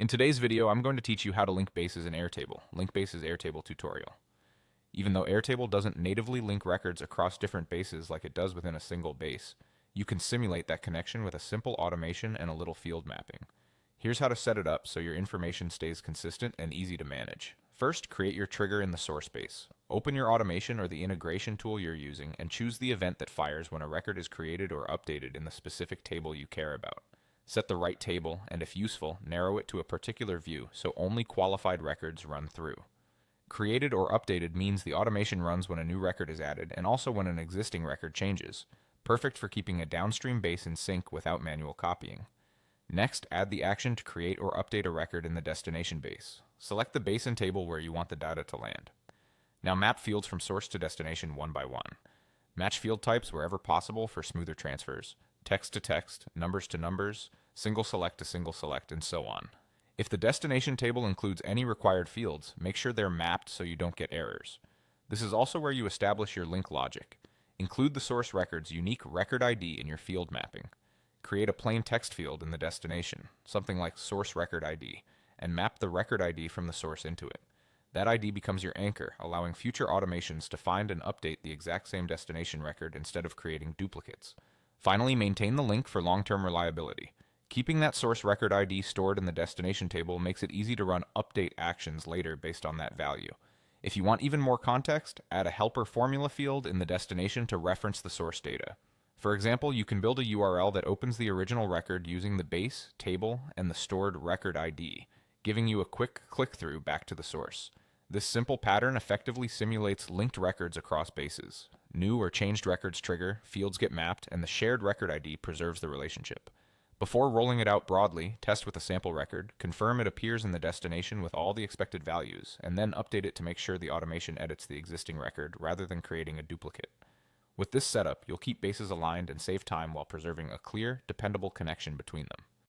In today's video, I'm going to teach you how to link bases in Airtable, Linkbase's Airtable tutorial. Even though Airtable doesn't natively link records across different bases like it does within a single base, you can simulate that connection with a simple automation and a little field mapping. Here's how to set it up so your information stays consistent and easy to manage. First, create your trigger in the source base. Open your automation or the integration tool you're using and choose the event that fires when a record is created or updated in the specific table you care about. Set the right table, and if useful, narrow it to a particular view so only qualified records run through. Created or updated means the automation runs when a new record is added and also when an existing record changes. Perfect for keeping a downstream base in sync without manual copying. Next, add the action to create or update a record in the destination base. Select the base and table where you want the data to land. Now map fields from source to destination one by one. Match field types wherever possible for smoother transfers. Text to text, numbers to numbers, single select to single select, and so on. If the destination table includes any required fields, make sure they're mapped so you don't get errors. This is also where you establish your link logic. Include the source record's unique record ID in your field mapping. Create a plain text field in the destination, something like source record ID, and map the record ID from the source into it. That ID becomes your anchor, allowing future automations to find and update the exact same destination record instead of creating duplicates. Finally, maintain the link for long-term reliability. Keeping that source record ID stored in the destination table makes it easy to run update actions later based on that value. If you want even more context, add a helper formula field in the destination to reference the source data. For example, you can build a URL that opens the original record using the base, table, and the stored record ID, giving you a quick click-through back to the source. This simple pattern effectively simulates linked records across bases. New or changed records trigger, fields get mapped, and the shared record ID preserves the relationship. Before rolling it out broadly, test with a sample record, confirm it appears in the destination with all the expected values, and then update it to make sure the automation edits the existing record rather than creating a duplicate. With this setup, you'll keep bases aligned and save time while preserving a clear, dependable connection between them.